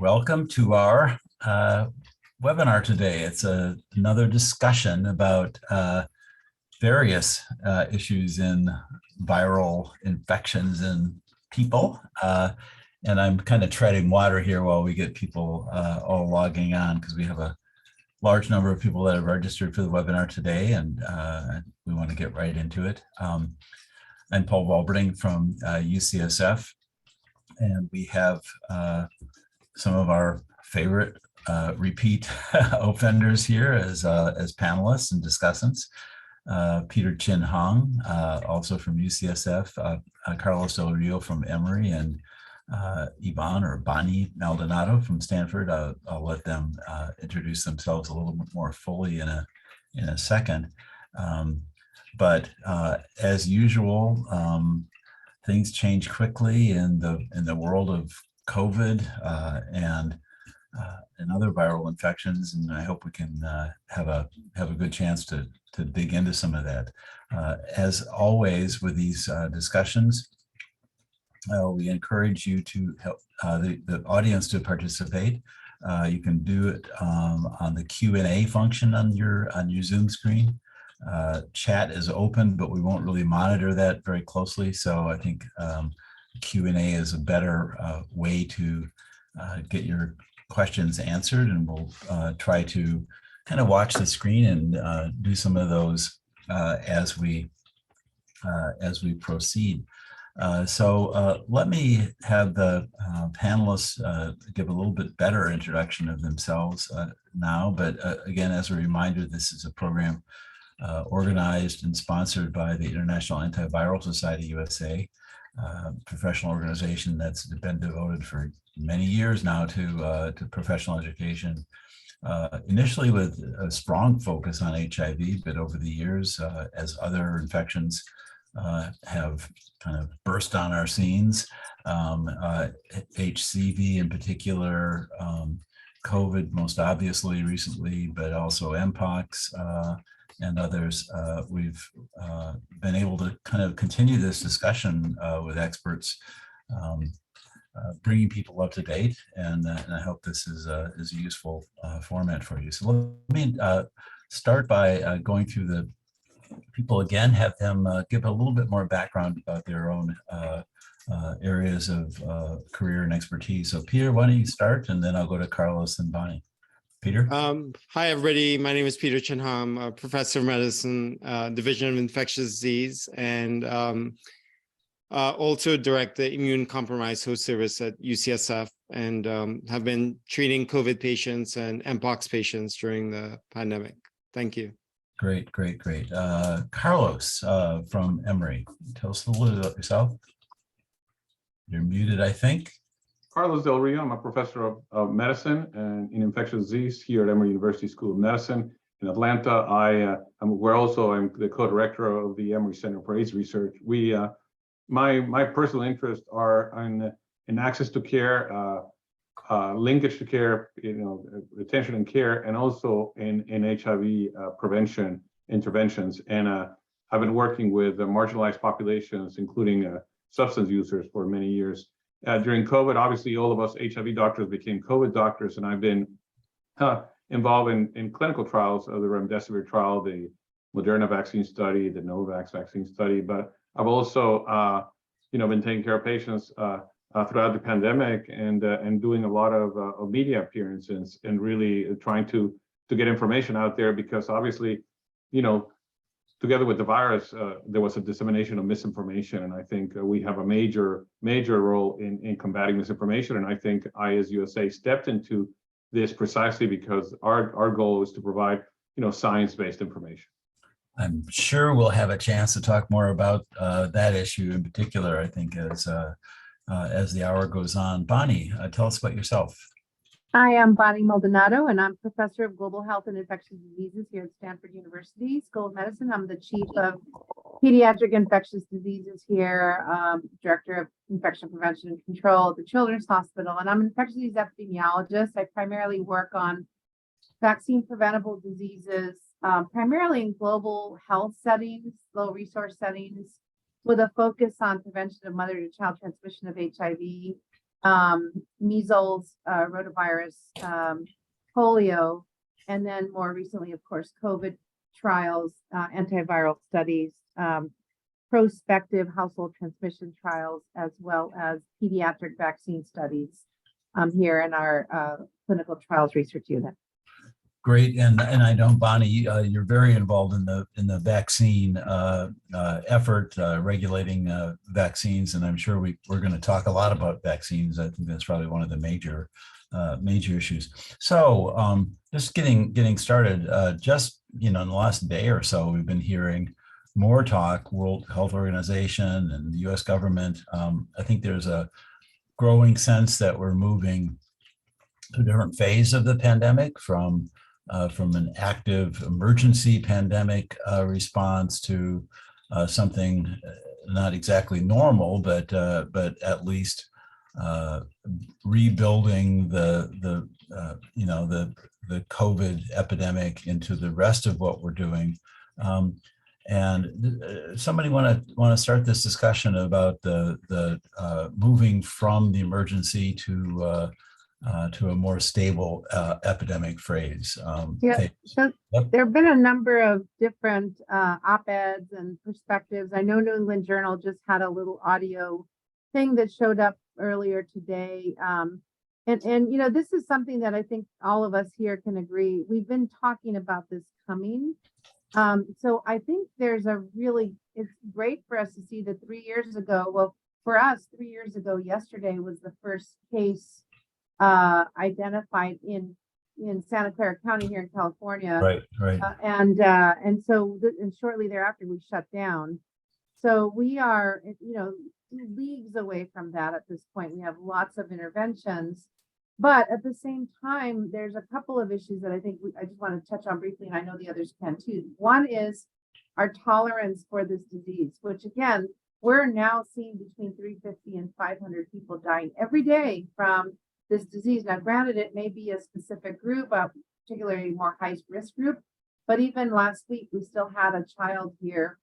Welcome to our webinar today. It's another discussion about various issues in viral infections in people. And I'm kind of treading water here while we get people all logging on, because we have a large number of people that have registered for the webinar today, and we want to get right into it. I'm Paul Voberding from UCSF, and we have some of our favorite repeat offenders here as panelists and discussants. Peter Chin Hong, also from UCSF, Carlos Del Rio from Emory, and Yvonne or Bonnie Maldonado from Stanford. I'll let them introduce themselves a little bit more fully in a second. But as usual, things change quickly in the world of COVID and other viral infections, and I hope we can have a good chance to dig into some of that. As always with these discussions, we encourage you to help the audience to participate. You can do it on the Q&A function on your Zoom screen. Chat is open, but we won't really monitor that very closely. So I think Q&A is a better way to get your questions answered, and we'll try to kind of watch the screen and do some of those as we proceed. So let me have the panelists give a little bit better introduction of themselves now. But again, as a reminder, this is a program organized and sponsored by the International Antiviral Society USA, professional organization that's been devoted for many years now to professional education, initially with a strong focus on HIV, but over the years, as other infections have kind of burst on our scenes, HCV in particular, COVID most obviously recently, but also Mpox, and others, we've been able to kind of continue this discussion with experts, bringing people up to date, and I hope this is a useful format for you. So let me start by going through the people again, have them give a little bit more background about their own areas of career and expertise. So Peter, why don't you start, and then I'll go to Carlos and Bonnie. Peter? Hi, everybody. My name is Peter Chin Hong, a professor of medicine, Division of Infectious Disease, and also direct the immune compromised host service at UCSF, and have been treating COVID patients and Mpox patients during the pandemic. Thank you. Great. Carlos from Emory, tell us a little bit about yourself. You're muted, I think. Carlos Del Rio. I'm a professor of medicine and in infectious disease here at Emory University School of Medicine in Atlanta. I'm the co-director of the Emory Center for AIDS Research. My personal interests are in access to care, linkage to care, retention and care, and also in HIV prevention interventions. And I've been working with marginalized populations, including substance users, for many years. During COVID, obviously, all of us HIV doctors became COVID doctors, and I've been involved in clinical trials of the remdesivir trial, the Moderna vaccine study, the Novavax vaccine study. But I've also, been taking care of patients throughout the pandemic, and doing a lot of media appearances, and really trying to get information out there, because obviously, together with the virus, there was a dissemination of misinformation, and I think we have a major role in combating misinformation. And I think IAS-USA stepped into this precisely because our goal is to provide science-based information. I'm sure we'll have a chance to talk more about that issue in particular, I think, as the hour goes on. Bonnie, tell us about yourself. Hi, I'm Bonnie Maldonado, and I'm professor of global health and infectious diseases here at Stanford University School of Medicine. I'm the chief of pediatric infectious diseases here, director of infection prevention and control at the Children's Hospital, and I'm an infectious disease epidemiologist. I primarily work on vaccine preventable diseases, primarily in global health settings, low resource settings, with a focus on prevention of mother to child transmission of HIV, measles, rotavirus, polio, and then more recently, of course, COVID trials, antiviral studies, prospective household transmission trials, as well as pediatric vaccine studies here in our clinical trials research unit. Great, and I know, Bonnie, you're very involved in the vaccine effort, regulating vaccines, and I'm sure we're going to talk a lot about vaccines. I think that's probably one of the major issues. So just getting started, just in the last day or so, we've been hearing more talk, World Health Organization and the U.S. government. I think there's a growing sense that we're moving to a different phase of the pandemic, from an active emergency pandemic response to something not exactly normal, but at least rebuilding the COVID epidemic into the rest of what we're doing. And somebody want to start this discussion about the moving from the emergency to a more stable epidemic phase. So there have been a number of different op-eds and perspectives. I know New England Journal just had a little audio thing that showed up earlier today. And this is something that I think all of us here can agree. We've been talking about this coming. So I think it's great for us to see that 3 years ago, well, for us, 3 years ago, yesterday was the first case identified in Santa Clara County here in California. Right. And shortly thereafter we shut down. So we are, leagues away from that at this point. We have lots of interventions, but at the same time, there's a couple of issues that I think I just want to touch on briefly, and I know the others can too. One is our tolerance for this disease, which again, we're now seeing between 350 and 500 people dying every day from this disease. Now, granted, it may be a specific group, particularly more high risk group, but even last week, we still had a child here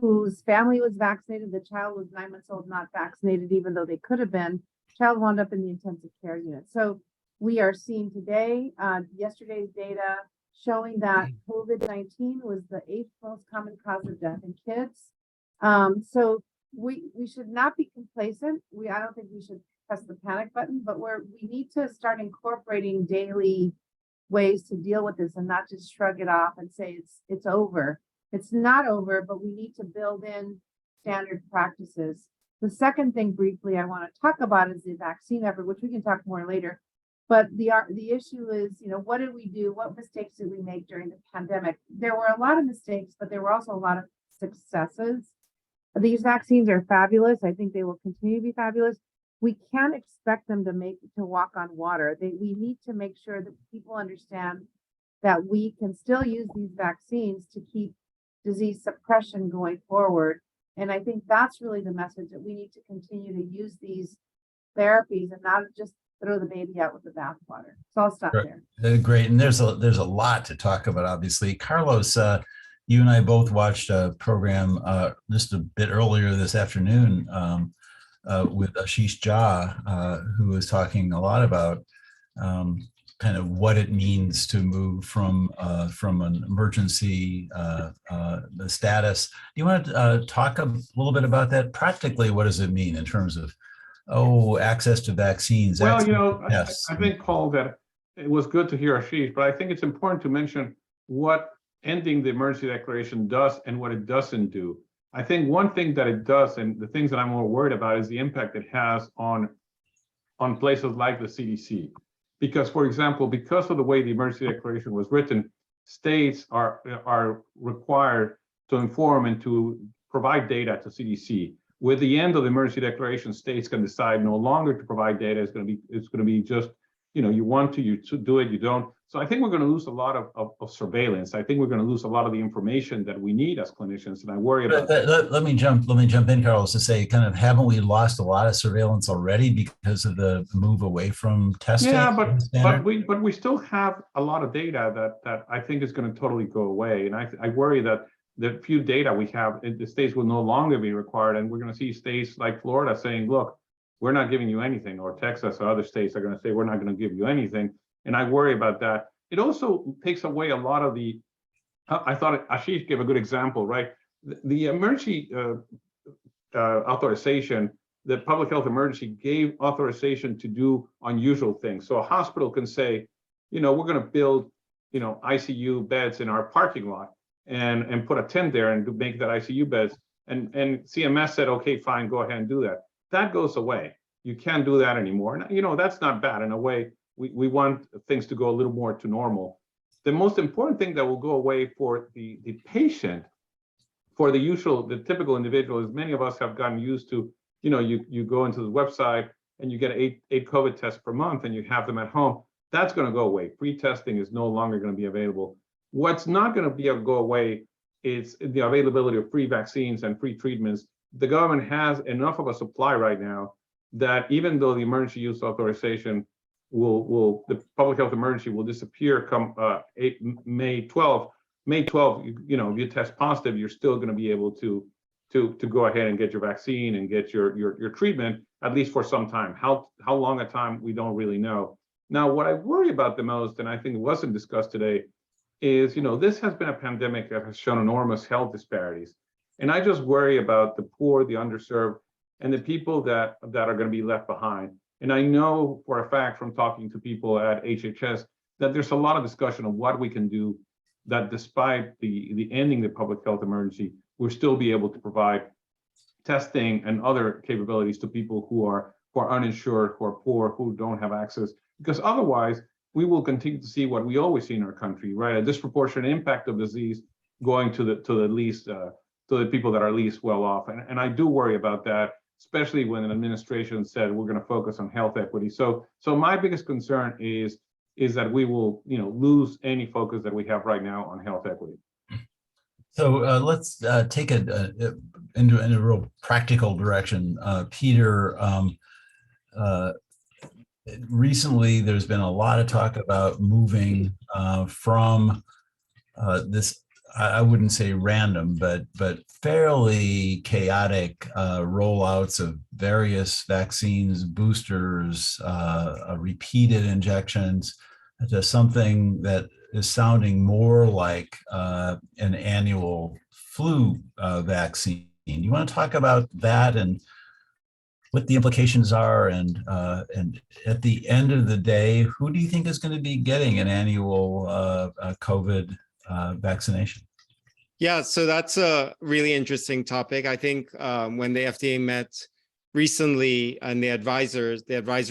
whose family was vaccinated. The child was 9 months old, not vaccinated, even though they could have been. Child wound up in the intensive care unit. So we are seeing today, yesterday's data showing that COVID-19 was the 8th most common cause of death in kids. So we should not be complacent. I don't think we should press the panic button, but we need to start incorporating daily ways to deal with this and not just shrug it off and say it's over. It's not over, but we need to build in standard practices. The second thing briefly I want to talk about is the vaccine effort, which we can talk more later. But the issue is, what did we do? What mistakes did we make during the pandemic? There were a lot of mistakes, but there were also a lot of successes. These vaccines are fabulous. I think they will continue to be fabulous. We can't expect them to walk on water. We need to make sure that people understand that we can still use these vaccines to keep disease suppression going forward. And I think that's really the message, that we need to continue to use these therapies and not just throw the baby out with the bathwater. So I'll stop there. Great. And there's a lot to talk about, obviously. Carlos, you and I both watched a program just a bit earlier this afternoon with Ashish Jha, who was talking a lot about kind of what it means to move from an emergency status. Do you want to talk a little bit about that? Practically, what does it mean in terms of access to vaccines? Well, I think, Paul, that it was good to hear Ashish, but I think it's important to mention what ending the emergency declaration does and what it doesn't do. I think one thing that it does, and the things that I'm more worried about, is the impact it has on places like the CDC. Because, for example, because of the way the emergency declaration was written, states are required to inform and to provide data to CDC. With the end of the emergency declaration, states can decide no longer to provide data. It's going to be just, you want to, you do it, you don't. So I think we're going to lose a lot of surveillance. I think we're going to lose a lot of the information that we need as clinicians, and I worry about that. Let me jump in, Carlos, to say, kind of, haven't we lost a lot of surveillance already because of the move away from testing? Yeah, but we still have a lot of data that I think is going to totally go away, and I worry that the few data we have in the states will no longer be required, and we're going to see states like Florida saying, look, we're not giving you anything, or Texas or other states are going to say, we're not going to give you anything. And I worry about that. It also takes away a lot of the, I thought Ashish gave a good example, right? The emergency authorization, the public health emergency gave authorization to do unusual things. So a hospital can say, we're going to build, ICU beds in our parking lot and put a tent there and make that ICU beds. And CMS said, okay, fine, go ahead and do that. That goes away. You can't do that anymore. And, that's not bad. In a way, we want things to go a little more to normal. The most important thing that will go away for the patient, for the typical individual, is many of us have gotten used to, you go into the website and you get eight COVID tests per month and you have them at home. That's going to go away. Free testing is no longer going to be available. What's not going to go away is the availability of free vaccines and free treatments. The government has enough of a supply right now that even though the emergency use authorization the public health emergency will disappear come May 12th. May 12th, if you test positive, you're still going to be able to go ahead and get your vaccine and get your treatment, at least for some time. How long a time, we don't really know. Now, what I worry about the most, and I think it wasn't discussed today, is, this has been a pandemic that has shown enormous health disparities. And I just worry about the poor, the underserved, and the people that are going to be left behind. And I know for a fact from talking to people at HHS that there's a lot of discussion of what we can do, that despite the ending the public health emergency, we'll still be able to provide testing and other capabilities to people who are uninsured, who are poor, who don't have access. Because otherwise, we will continue to see what we always see in our country, right? A disproportionate impact of disease going to the people that are least well off. And I do worry about that, especially when an administration said we're going to focus on health equity. So my biggest concern is that we will, lose any focus that we have right now on health equity. So let's take it into a real practical direction. Peter, recently there's been a lot of talk about moving from this, I wouldn't say random, but fairly chaotic rollouts of various vaccines, boosters, repeated injections, to something that is sounding more like an annual flu vaccine. You want to talk about that and what the implications are, and at the end of the day, who do you think is going to be getting an annual COVID vaccination? Yeah, so that's a really interesting topic. I think when the FDA met recently and the advisor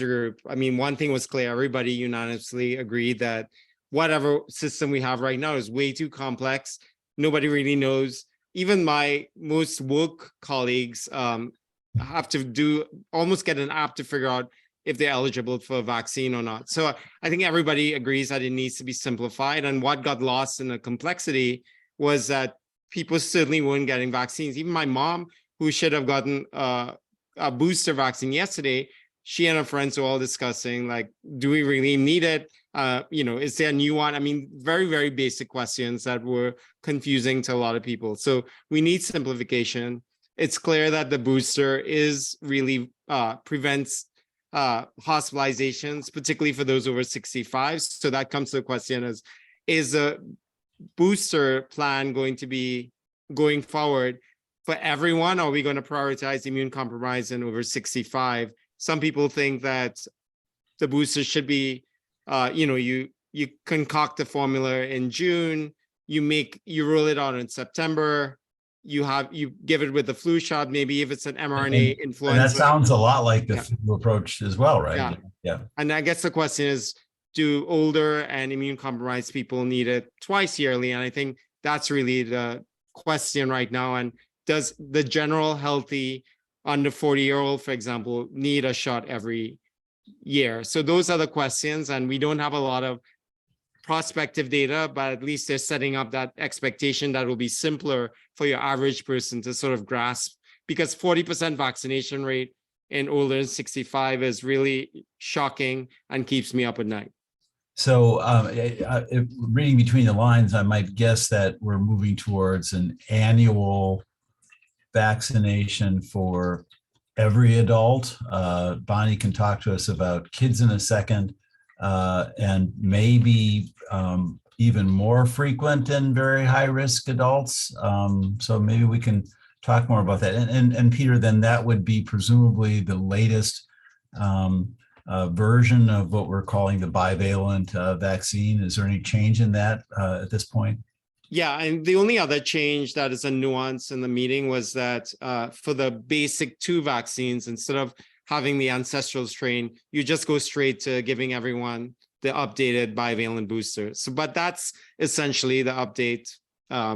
group, I mean, one thing was clear, everybody unanimously agreed that whatever system we have right now is way too complex. Nobody really knows. Even my most woke colleagues have to almost get an app to figure out if they're eligible for a vaccine or not. So I think everybody agrees that it needs to be simplified. And what got lost in the complexity was that people certainly weren't getting vaccines. Even my mom, who should have gotten a booster vaccine yesterday, she and her friends were all discussing, like, do we really need it? Is there a new one? I mean, very, very basic questions that were confusing to a lot of people. So we need simplification. It's clear that the booster is really prevents hospitalizations, particularly for those over 65. So that comes to the question is a booster plan going to be going forward for everyone? Or are we going to prioritize immune compromise and over 65? Some people think that the booster should be, you concoct the formula in June, you roll it out in September, you give it with the flu shot, maybe if it's an mRNA influenza. And that sounds a lot like the flu approach as well, right? Yeah. And I guess the question is, do older and immune compromised people need it twice yearly? And I think that's really the question right now. And does the general healthy under 40-year-old, for example, need a shot every year? So those are the questions. And we don't have a lot of prospective data, but at least they're setting up that expectation that will be simpler for your average person to sort of grasp, because 40% vaccination rate in older than 65 is really shocking and keeps me up at night. So reading between the lines, I might guess that we're moving towards an annual vaccination for every adult. Bonnie can talk to us about kids in a second, and maybe even more frequent in very high-risk adults. So maybe we can talk more about that. And Peter, then that would be presumably the latest version of what we're calling the bivalent vaccine. Is there any change in that at this point? Yeah, and the only other change that is a nuance in the meeting was that for the basic 2 vaccines, instead of having the ancestral strain, you just go straight to giving everyone the updated bivalent booster. So, but that's essentially the update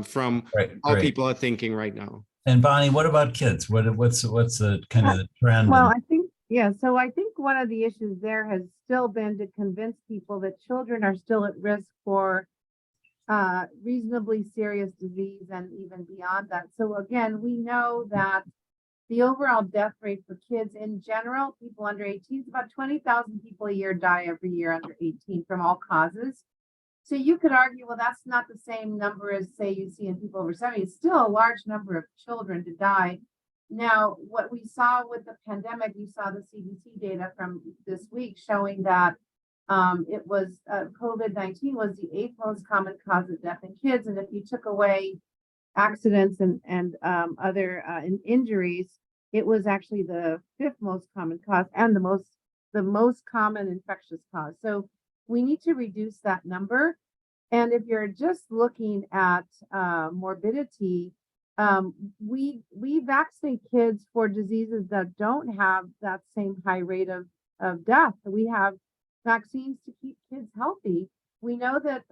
from how people are thinking right now. And Bonnie, what about kids? What's the kind of the trend? Well, I think, yeah, so I think one of the issues there has still been to convince people that children are still at risk for reasonably serious disease and even beyond that. So again, we know that the overall death rate for kids in general, people under 18, is about 20,000 people a year die every year under 18 from all causes. So you could argue, well, that's not the same number as, say, you see in people over 70. It's still a large number of children to die. Now, what we saw with the pandemic, you saw the CDC data from this week showing that it was COVID-19 was the 8th most common cause of death in kids. And if you took away accidents and other injuries, it was actually the 5th most common cause and the most common infectious cause. So we need to reduce that number. And if you're just looking at morbidity, we vaccinate kids for diseases that don't have that same high rate of death. We have vaccines to keep kids healthy. We know that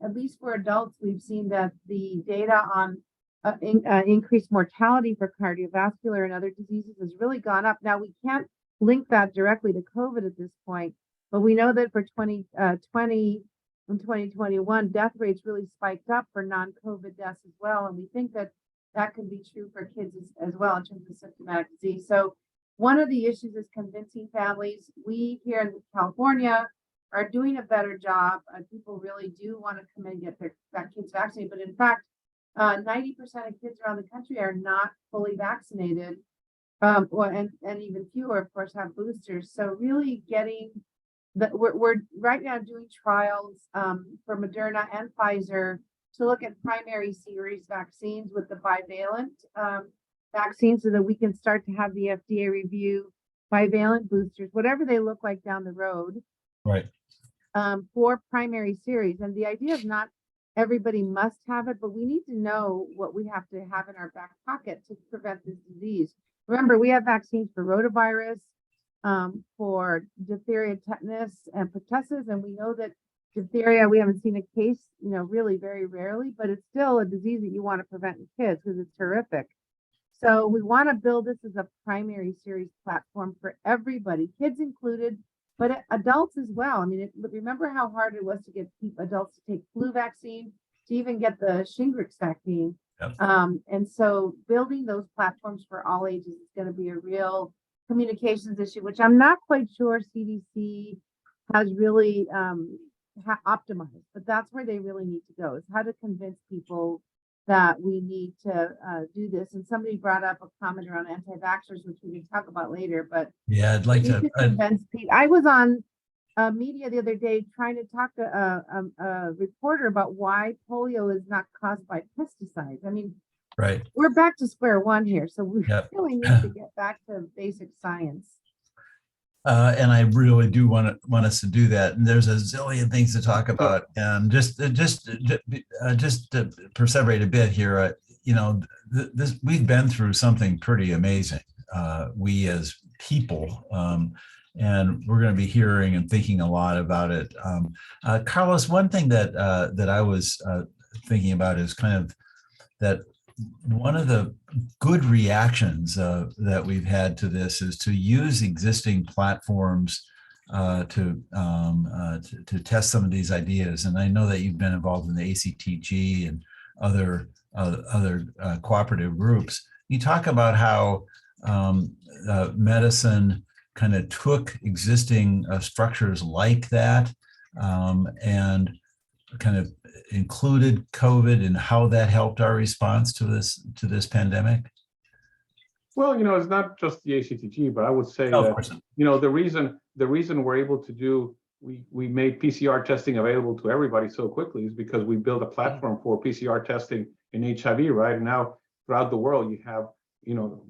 at least for adults, we've seen that the data on increased mortality for cardiovascular and other diseases has really gone up. Now, we can't link that directly to COVID at this point, but we know that for 2020 and 2021, death rates really spiked up for non-COVID deaths as well. And we think that that could be true for kids as well in terms of symptomatic disease. So one of the issues is convincing families. We here in California are doing a better job. People really do want to come in and get their kids vaccinated. But in fact, 90% of kids around the country are not fully vaccinated. And even fewer, of course, have boosters. So really getting that we're right now doing trials for Moderna and Pfizer to look at primary series vaccines with the bivalent vaccine so that we can start to have the FDA review bivalent boosters, whatever they look like down the road, right? For primary series. And the idea is not everybody must have it, but we need to know what we have to have in our back pocket to prevent this disease. Remember, we have vaccines for rotavirus, for diphtheria, tetanus, and pertussis, and we know that diphtheria, we haven't seen a case, really very rarely, but it's still a disease that you want to prevent in kids because it's horrific. So we want to build this as a primary series platform for everybody, kids included, but adults as well. I mean, remember how hard it was to get adults to take flu vaccine, to even get the Shingrix vaccine. Yep. And so building those platforms for all ages is going to be a real communications issue, which I'm not quite sure CDC has really optimized, but that's where they really need to go, is how to convince people that we need to do this. And somebody brought up a comment around anti-vaxxers, which we can talk about later, but yeah, I'd like to convince people. I was on media the other day trying to talk to a reporter about why polio is not caused by pesticides. I mean, right, we're back to square one here, so we really need to get back to basic science. And I really do want us to do that. And there's a zillion things to talk about. And just to perseverate a bit here, we've been through something pretty amazing. We as people, and we're going to be hearing and thinking a lot about it. Carlos, one thing that I was thinking about is kind of that one of the good reactions that we've had to this is to use existing platforms to test some of these ideas. And I know that you've been involved in the ACTG and other cooperative groups. You talk about how medicine kind of took existing structures like that and kind of included COVID and how that helped our response to this pandemic? Well, it's not just the ACTG, but I would say Oh, of that, course not. the reason we're able to do, we made PCR testing available to everybody so quickly is because we built a platform for PCR testing in HIV, right? And now throughout the world, you have,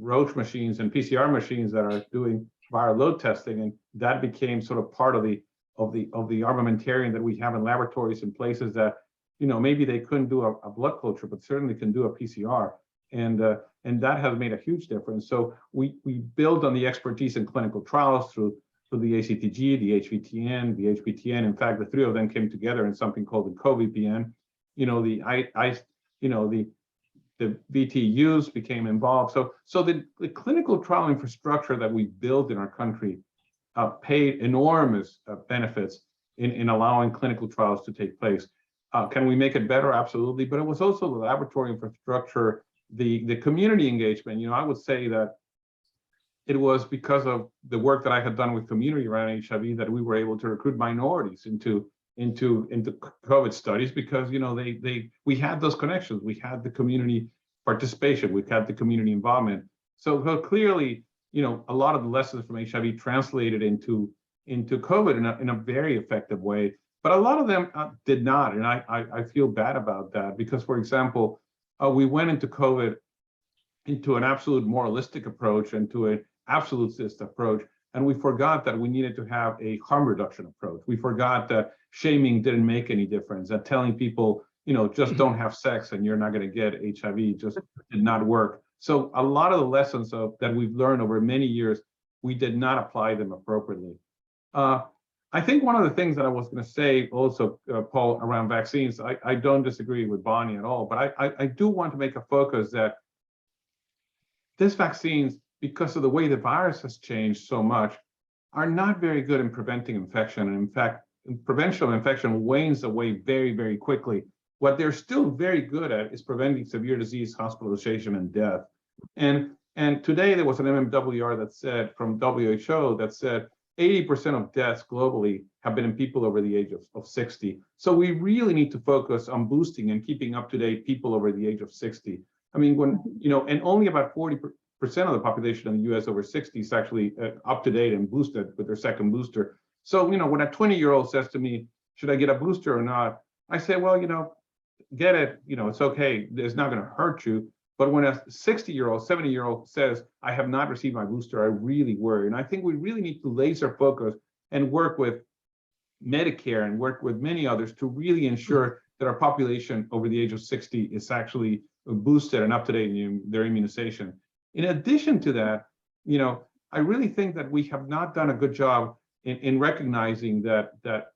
Roche machines and PCR machines that are doing viral load testing. And that became sort of part of the armamentarium that we have in laboratories in places that, maybe they couldn't do a blood culture, but certainly can do a PCR. And that has made a huge difference. So we build on the expertise in clinical trials through the ACTG, the HVTN, the HPTN. In fact, the three of them came together in something called the CoVPN. The VTUs became involved. So the clinical trial infrastructure that we built in our country paid enormous benefits in allowing clinical trials to take place. Can we make it better? Absolutely. But it was also the laboratory infrastructure, the community engagement. I would say that it was because of the work that I had done with community around HIV that we were able to recruit minorities into COVID studies, because we had those connections, we had the community participation, we had the community involvement. So clearly, a lot of the lessons from HIV translated into COVID in a very effective way. But a lot of them did not, and I feel bad about that, because, for example, we went into COVID into an absolute moralistic approach and to an absolutist approach, and we forgot that we needed to have a harm reduction approach. We forgot that shaming didn't make any difference, that telling people, just don't have sex and you're not going to get HIV just did not work. So a lot of the lessons that we've learned over many years, we did not apply them appropriately. I think one of the things that I was going to say also, Paul, around vaccines, I don't disagree with Bonnie at all, but I do want to make a focus that these vaccines, because of the way the virus has changed so much, are not very good in preventing infection. And in fact, prevention of infection wanes away very, very quickly. What they're still very good at is preventing severe disease, hospitalization, and death. And today there was an MMWR that said, from WHO, that said 80% of deaths globally have been in people over the age of 60. So we really need to focus on boosting and keeping up to date people over the age of 60. I mean, and only about 40% of the population in the US over 60 is actually up to date and boosted with their second booster. So, when a 20-year-old says to me, should I get a booster or not? I say, well, get it, it's okay. It's not going to hurt you. But when a 60-year-old, 70-year-old says, I have not received my booster, I really worry. And I think we really need to laser focus and work with Medicare and work with many others to really ensure that our population over the age of 60 is actually boosted and up to date in their immunization. In addition to that, I really think that we have not done a good job in recognizing that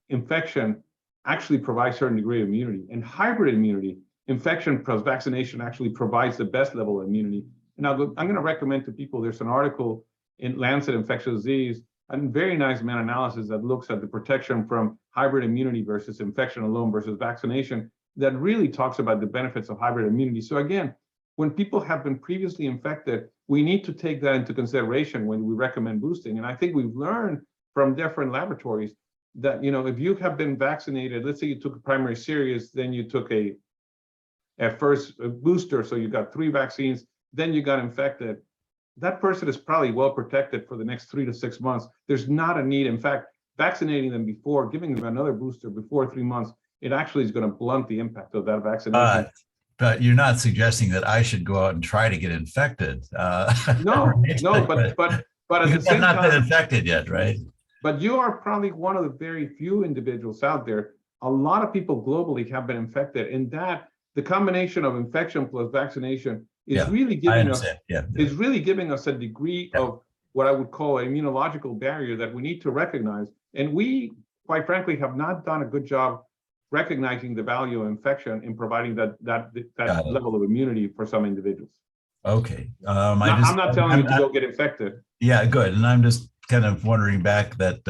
infection actually provides a certain degree of immunity, and hybrid immunity, infection plus vaccination, actually provides the best level of immunity. And I'm going to recommend to people, there's an article in Lancet Infectious Disease, a very nice meta-analysis that looks at the protection from hybrid immunity versus infection alone versus vaccination, that really talks about the benefits of hybrid immunity. So again, when people have been previously infected, we need to take that into consideration when we recommend boosting. And I think we've learned from different laboratories that, if you have been vaccinated, let's say you took a primary series, then you took a first booster, so you got 3 vaccines, then you got infected, that person is probably well protected for the next 3 to 6 months. There's not a need. In fact, vaccinating them before, giving them another booster before 3 months, it actually is going to blunt the impact of that vaccination. But you're not suggesting that I should go out and try to get infected. No, but at the same time, not been infected yet, right? But you are probably one of the very few individuals out there. A lot of people globally have been infected, and that the combination of infection plus vaccination is really giving us a degree of what I would call an immunological barrier that we need to recognize. And we, quite frankly, have not done a good job recognizing the value of infection in providing that level of immunity for some individuals. Okay. I'm not telling you to go get infected. Yeah, good. And I'm just kind of wondering back that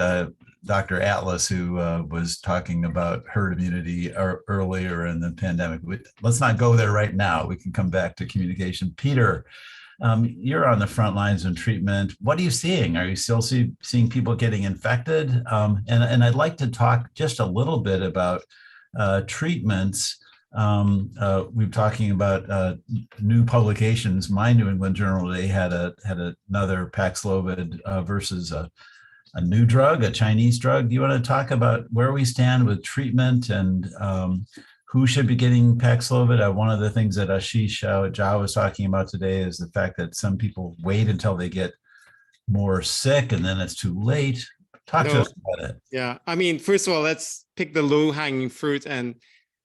Dr. Atlas, who was talking about herd immunity earlier in the pandemic. Let's not go there right now. We can come back to communication. Peter, you're on the front lines in treatment. What are you seeing? Are you still seeing people getting infected? And I'd like to talk just a little bit about treatments we're talking about new publications. My New England Journal today had another Paxlovid versus a new drug, a Chinese drug. Do you want to talk about where we stand with treatment and who should be getting Paxlovid? One of the things that Ashish Jha was talking about today is the fact that some people wait until they get more sick and then it's too late. Talk to us about it. Yeah, I mean, first of all, let's pick the low-hanging fruit and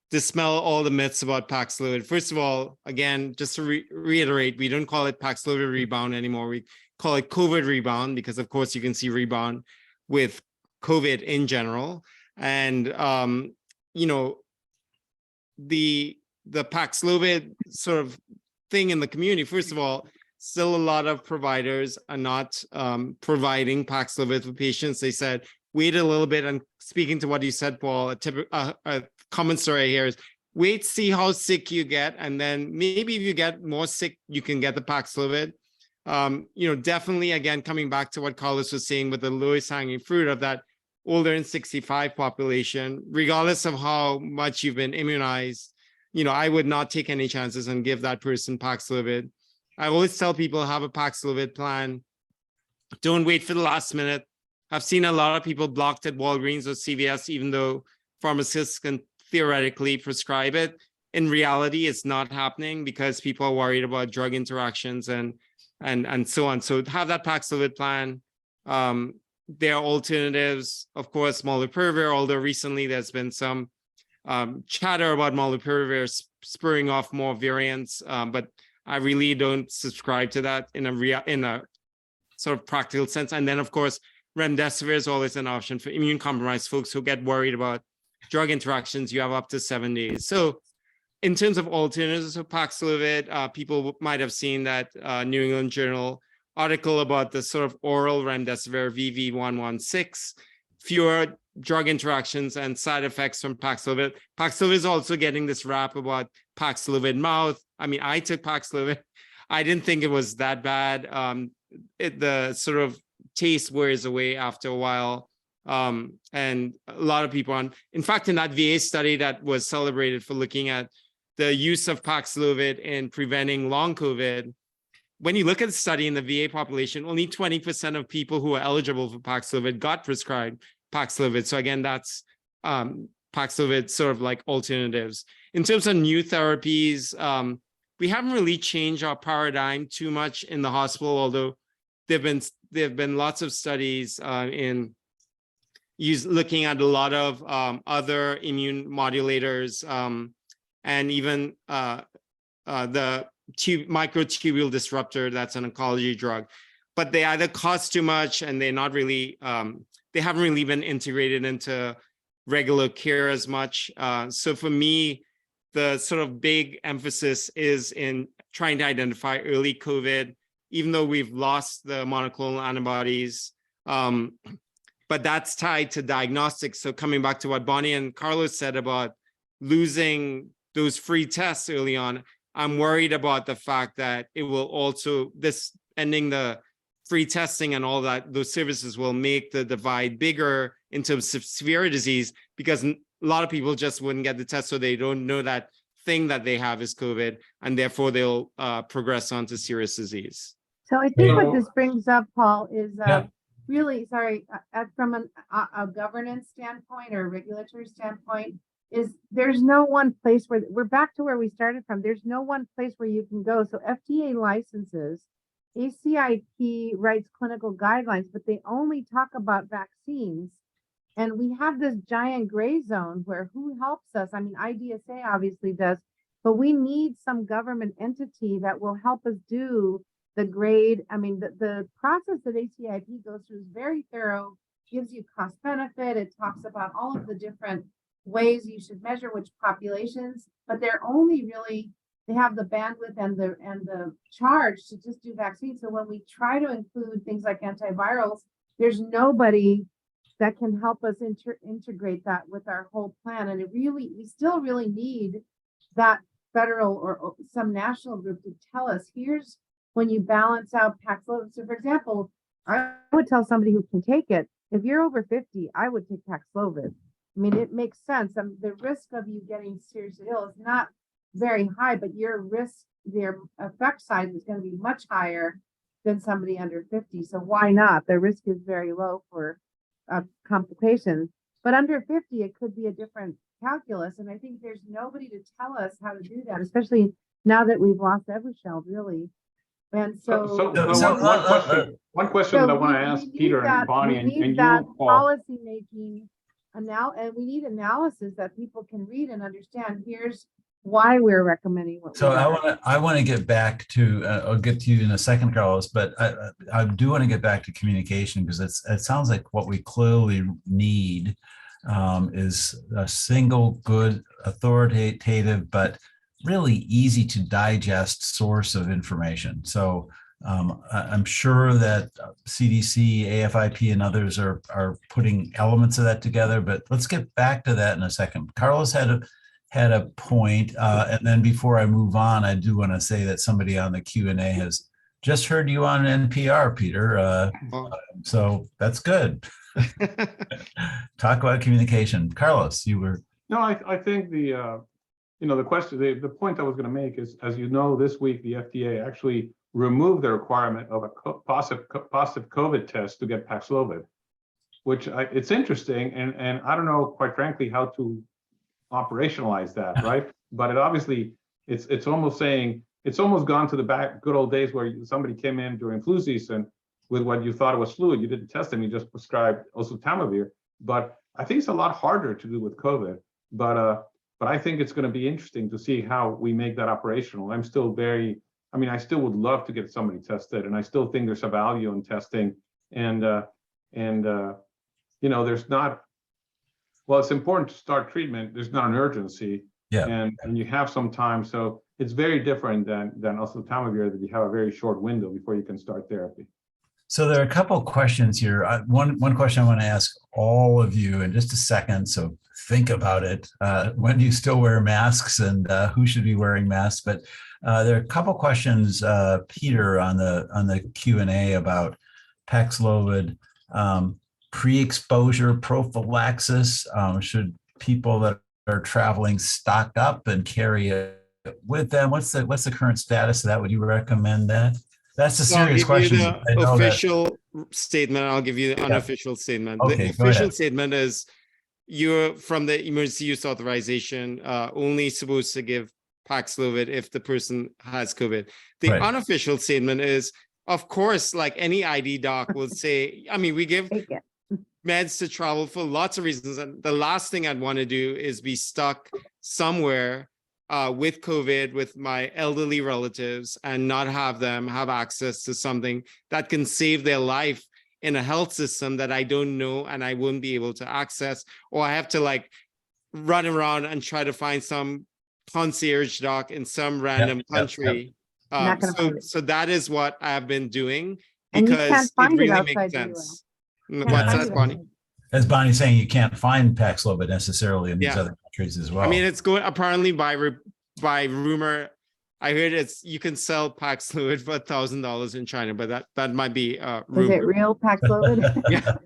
dispel all the myths about Paxlovid. First of all, again, just to reiterate, we don't call it Paxlovid rebound anymore. We call it COVID rebound because, of course, you can see rebound with COVID in general. And, you know, the Paxlovid sort of thing in the community, first of all, still a lot of providers are not providing Paxlovid for patients. They said, wait a little bit. And speaking to what you said, Paul, a common story here is wait, see how sick you get. And then maybe if you get more sick, you can get the Paxlovid. You know, definitely, again, coming back to what Carlos was saying with the lowest hanging fruit of that older than 65 population, regardless of how much you've been immunized, you know, I would not take any chances and give that person Paxlovid. I always tell people have a Paxlovid plan. Don't wait for the last minute. I've seen a lot of people blocked at Walgreens or CVS, even though pharmacists can theoretically prescribe it. In reality, it's not happening because people are worried about drug interactions and so on. So have that Paxlovid plan. There are alternatives, of course, molnupiravir, although recently there's been some chatter about molnupiravir spurring off more variants, but I really don't subscribe to that in a sort of practical sense. And then, of course, remdesivir is always an option for immune-compromised folks who get worried about drug interactions. You have up to 7 days. So in terms of alternatives of Paxlovid, people might have seen that New England Journal article about the sort of oral remdesivir VV116, fewer drug interactions and side effects from Paxlovid. Paxlovid is also getting this rap about Paxlovid mouth. I mean, I took Paxlovid. I didn't think it was that bad. The sort of taste wears away after a while. And a lot of people in fact, in that VA study that was celebrated for looking at the use of Paxlovid in preventing long COVID, when you look at the study in the VA population, only 20% of people who are eligible for Paxlovid got prescribed Paxlovid. So again, that's Paxlovid sort of like alternatives. In terms of new therapies, we haven't really changed our paradigm too much in the hospital, although there have been lots of studies looking at a lot of other immune modulators and even the microtubule disruptor that's an oncology drug, but they either cost too much and they're not really they haven't really been integrated into regular care as much. So for me, the sort of big emphasis is in trying to identify early COVID, even though we've lost the monoclonal antibodies, but that's tied to diagnostics. So coming back to what Bonnie and Carlos said about losing those free tests early on, I'm worried about the fact that it will also, ending the free testing and all that, those services will make the divide bigger in terms of severe disease, because a lot of people just wouldn't get the test, so they don't know that thing that they have is COVID, and therefore they'll progress on to serious disease. So I think what this brings up, Paul, is Yeah. really, sorry, from a governance standpoint or a regulatory standpoint, is there's no one place where we're back to where we started from. There's no one place where you can go. So FDA licenses, ACIP writes clinical guidelines, but they only talk about vaccines. And we have this giant gray zone where who helps us? I mean, IDSA obviously does, but we need some government entity that will help us do the grade. I mean, the process that ACIP goes through is very thorough, gives you cost benefit. It talks about all of the different ways you should measure which populations, but they're only really, they have the bandwidth and the charge to just do vaccines. So when we try to include things like antivirals, there's nobody that can help us integrate that with our whole plan. And we still really need that federal or some national group to tell us, here's when you balance out Paxlovid. So for example, I would tell somebody who can take it, if you're over 50, I would take Paxlovid. I mean, it makes sense. The risk of you getting seriously ill is not very high, but your risk, their effect size is going to be much higher than somebody under 50. So why not? The risk is very low for complications. But under 50, it could be a different calculus. And I think there's nobody to tell us how to do that, especially now that we've lost Evershed, really. And so, One question that I want to ask Peter and Bonnie, and you, Paul. Policy making and we need analysis that people can read and understand. Here's why we're recommending what. So I want to get back to. I'll get to you in a second, Carlos, but I do want to get back to communication, because it sounds like what we clearly need is a single, good, authoritative, but really easy to digest source of information. So I'm sure that CDC, AFIP, and others are putting elements of that together, but let's get back to that in a second. Carlos had a point, and then before I move on, I do want to say that somebody on the Q&A has just heard you on NPR, Peter. So that's good. Talk about communication. Carlos, you were. No, I think the question, the point I was going to make is, as you know, this week the FDA actually removed the requirement of a positive COVID test to get Paxlovid, which it's interesting, and I don't know, quite frankly, how to operationalize that, right? But it's almost saying, it's almost gone to the good old days where somebody came in during flu season with what you thought it was flu, you didn't test them, you just prescribed oseltamivir. But I think it's a lot harder to do with COVID. But I think it's going to be interesting to see how we make that operational. I still would love to get somebody tested, and I still think there's a value in testing. And there's not. Well, it's important to start treatment. There's not an urgency, and you have some time. So it's very different than oseltamivir, that you have a very short window before you can start therapy. So there are a couple of questions here. One question I want to ask all of you in just a second. So think about it. When do you still wear masks, and who should be wearing masks? But there are a couple of questions, Peter, on the Q&A about Paxlovid. Pre-exposure prophylaxis. Should people that are traveling stock up and carry it with them? What's the current status of that? Would you recommend that? That's a serious question. The official statement. I'll give you the unofficial statement. Okay, the official statement is you're from the emergency use authorization only supposed to give Paxlovid if the person has COVID. The unofficial statement is, of course, like any ID doc will say, we give meds to travel for lots of reasons. And the last thing I'd want to do is be stuck somewhere with COVID with my elderly relatives and not have them have access to something that can save their life in a health system that I don't know and I won't be able to access, or I have to run around and try to find some concierge doc in some random country. So that is what I have been doing, because it really makes sense. What's that, Bonnie? As Bonnie's saying, you can't find Paxlovid necessarily in these other countries as well. It's going apparently by rumor. I heard you can sell Paxlovid for $1,000 in China, but that might be rumor. Is it real Paxlovid? Yeah.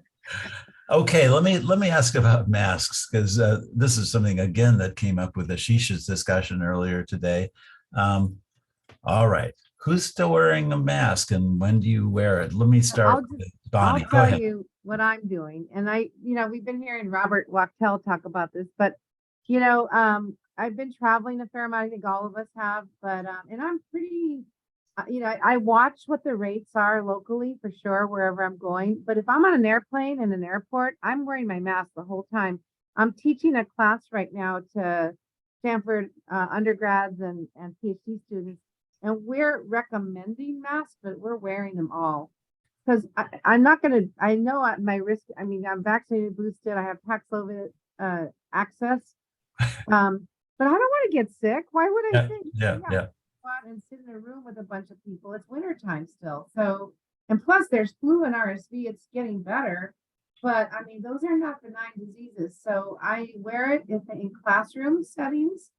Okay, let me ask about masks, because this is something again that came up with Ashish's discussion earlier today. All right, who's still wearing a mask, and when do you wear it? Let me start with Bonnie. I'll tell you what I'm doing, and we've been hearing Robert Wachtel talk about this, but I've been traveling a fair amount. I think all of us have, but and I'm pretty. I watch what the rates are locally for sure, wherever I'm going. But if I'm on an airplane in an airport, I'm wearing my mask the whole time. I'm teaching a class right now to Stanford undergrads and PhD students, and we're recommending masks, but we're wearing them all. Because I'm not going to, I know my risk, I'm vaccinated, boosted, I have Paxlovid access, but I don't want to get sick. Why would I think? Yeah. Go out and sit in a room with a bunch of people. It's wintertime still. So, and plus there's flu and RSV, it's getting better. But those are not benign diseases. So I wear it in classroom settings.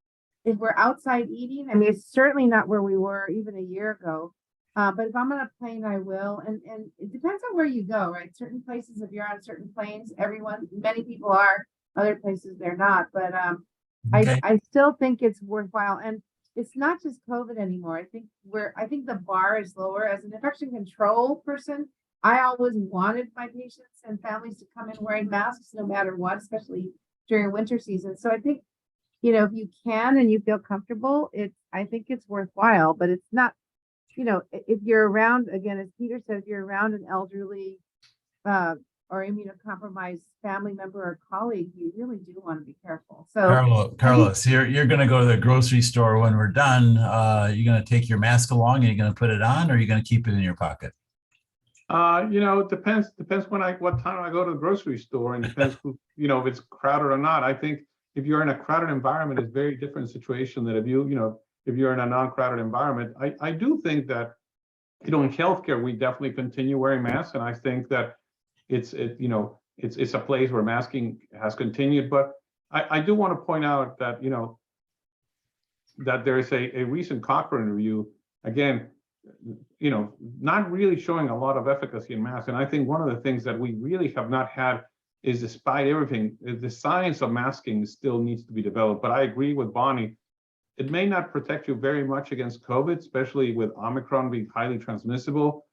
If we're outside eating, it's certainly not where we were even a year ago. But if I'm on a plane, I will. And it depends on where you go, right? Certain places, if you're on certain planes, many people are Other places they're not, but Okay. I still think it's worthwhile. And it's not just COVID anymore. I think the bar is lower. As an infection control person, I always wanted my patients and families to come in wearing masks no matter what, especially during winter season. So I think, if you can and you feel comfortable, I think it's worthwhile, but it's not, if you're around, again, as Peter said, if you're around an elderly or immunocompromised family member or colleague, you really do want to be careful. So Carlos, you're going to go to the grocery store when we're done. You're going to take your mask along and you're going to put it on, or you're going to keep it in your pocket? It depends what time I go to the grocery store, and depends who, if it's crowded or not. I think if you're in a crowded environment, it's a very different situation than if you're in a non-crowded environment. I do think that, in healthcare, we definitely continue wearing masks, and I think that it's a place where masking has continued. But I do want to point out that, that there is a recent Cochrane review, again, not really showing a lot of efficacy in masks. And I think one of the things that we really have not had is, despite everything, the science of masking still needs to be developed. But I agree with Bonnie. It may not protect you very much against COVID, especially with Omicron being highly transmissible,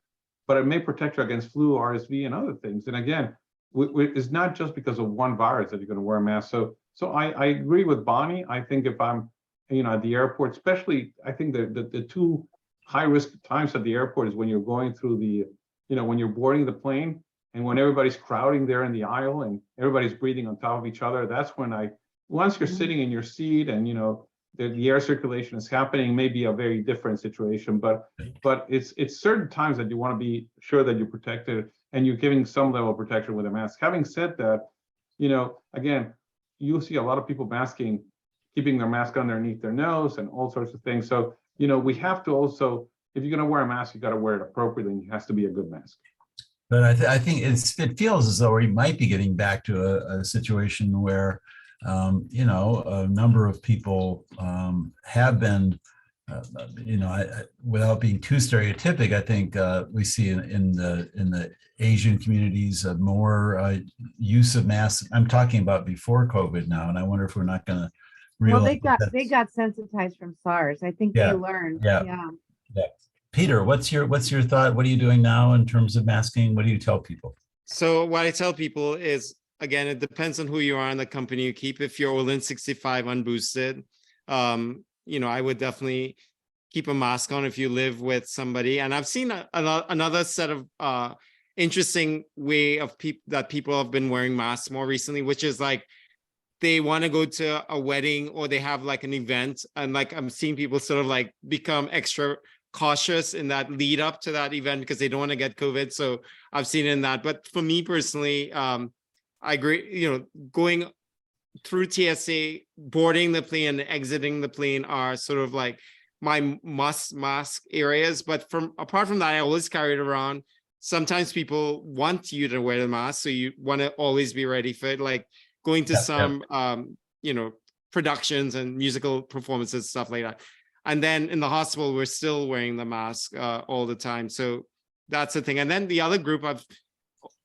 but it may protect you against flu, RSV, and other things. And again, it's not just because of one virus that you're going to wear a mask. So I agree with Bonnie. I think if I'm, at the airport, especially, I think the two high-risk times at the airport is when you're going through when you're boarding the plane, and when everybody's crowding there in the aisle and everybody's breathing on top of each other. That's when once you're sitting in your seat and, the air circulation is happening, may be a very different situation. But it's certain times that you want to be sure that you're protected and you're giving some level of protection with a mask. Having said that, again, you see a lot of people keeping their mask underneath their nose and all sorts of things. So, we have to also, if you're going to wear a mask, you got to wear it appropriately, and it has to be a good mask. But I think it feels as though we might be getting back to a situation where, a number of people have been, without being too stereotypic, I think we see in the Asian communities more use of masks. I'm talking about before COVID now, and I wonder if we're not going to realize. Well, they got sensitized from SARS. I think they learned. Yeah. Peter, what's your thought? What are you doing now in terms of masking? What do you tell people? So what I tell people is, again, it depends on who you are and the company you keep. If you're older than 65 unboosted, I would definitely keep a mask on if you live with somebody. And I've seen another set of interesting way of that people have been wearing masks more recently, which is like they want to go to a wedding or they have like an event, and like I'm seeing people sort of like become extra cautious in that lead up to that event because they don't want to get COVID. So I've seen it in that. But for me personally, I agree, going through TSA, boarding the plane and exiting the plane are sort of like my must mask areas. But apart from that, I always carry it around. Sometimes people want you to wear the mask, so you want to always be ready for it. Like going to some, productions and musical performances, stuff like that. And then in the hospital, we're still wearing the mask all the time. So that's the thing. And then the other group I've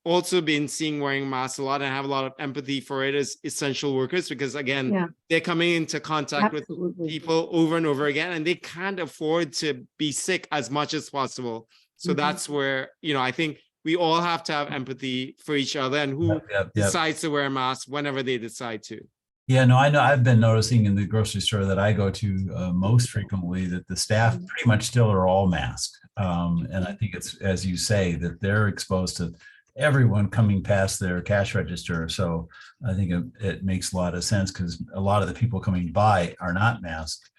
also been seeing wearing masks a lot and have a lot of empathy for it is essential workers, because again, they're coming into contact with people over and over again, and they can't afford to be sick as much as possible. So that's where, I think we all have to have empathy for each other and who decides to wear a mask whenever they decide to. Yeah, no, I know. I've been noticing in the grocery store that I go to most frequently that the staff pretty much still are all masked. And I think it's, as you say, that they're exposed to everyone coming past their cash register. So I think it makes a lot of sense because a lot of the people coming by are not masked.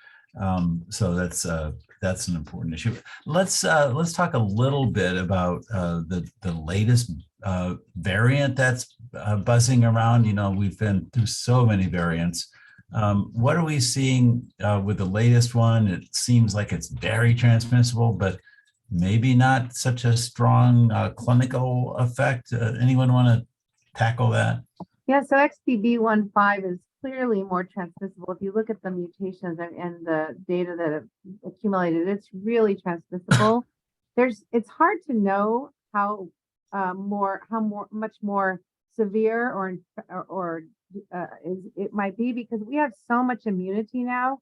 So that's an important issue. Let's talk a little bit about the latest variant that's buzzing around. We've been through so many variants. What are we seeing with the latest one? It seems like it's very transmissible, but maybe not such a strong clinical effect. Anyone want to tackle that? Yeah, so XBB.1.5 is clearly more transmissible. If you look at the mutations and the data that have accumulated, it's really transmissible. It's hard to know how much more severe it might be because we have so much immunity now.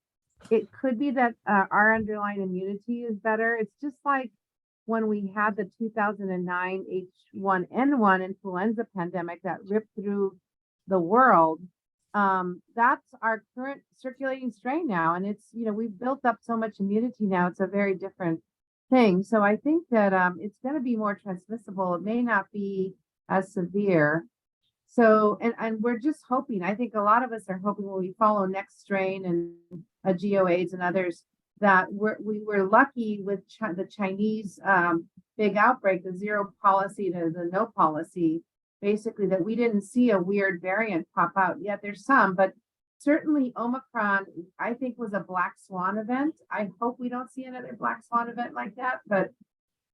It could be that our underlying immunity is better. It's just like when we had the 2009 H1N1 influenza pandemic that ripped through the world. That's our current circulating strain now. And it's, we've built up so much immunity now. It's a very different thing. So I think that it's going to be more transmissible. It may not be as severe. So, and we're just hoping, I think a lot of us are hoping when we follow next strain and GOAs and others, that we were lucky with the Chinese big outbreak, the zero policy to the no policy, basically that we didn't see a weird variant pop out. Yet there's some, but certainly Omicron, I think, was a black swan event. I hope we don't see another black swan event like that, but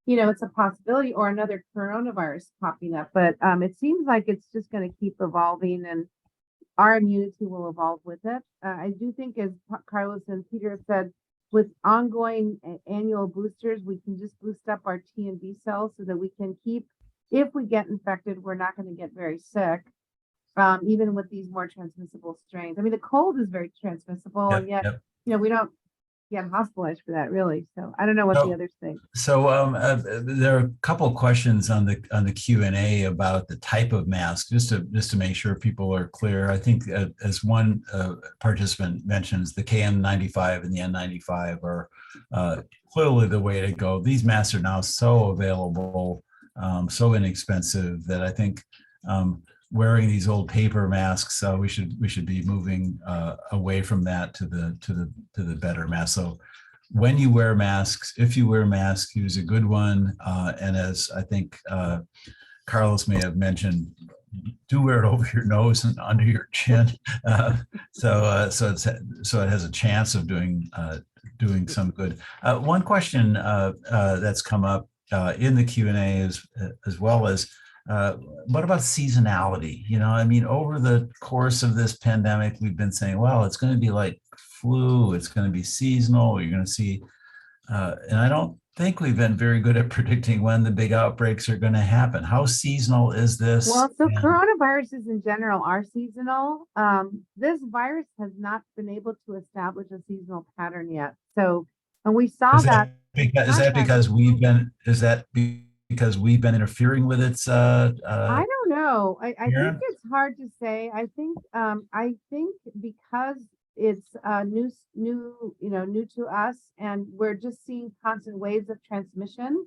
it's a possibility, or another coronavirus popping up. But it seems like it's just going to keep evolving, and our immunity will evolve with it. I do think, as Carlos and Peter said, with ongoing annual boosters, we can just boost up our T and B cells so that we can keep, if we get infected, we're not going to get very sick, even with these more transmissible strains. I mean, the cold is very transmissible, and yet, we don't get hospitalized for that, really. So I don't know what the others think. So there are a couple of questions on the Q&A about the type of mask, just to make sure people are clear. I think as one participant mentions, the KN95 and the N95 are clearly the way to go. These masks are now so available, so inexpensive, that I think wearing these old paper masks, we should be moving away from that to the better mask. So when you wear masks, if you wear masks, use a good one. And as I think Carlos may have mentioned, do wear it over your nose and under your chin, so it has a chance of doing some good. One question that's come up in the Q&A as well as, what about seasonality? I mean, over the course of this pandemic, we've been saying, well, it's going to be like flu, it's going to be seasonal, you're going to see, and I don't think we've been very good at predicting when the big outbreaks are going to happen. How seasonal is this? Well, so coronaviruses in general are seasonal. This virus has not been able to establish a seasonal pattern yet. So, and we saw that because we've been interfering with its I don't know. I think it's hard to say. I think because it's new to us, and we're just seeing constant waves of transmission,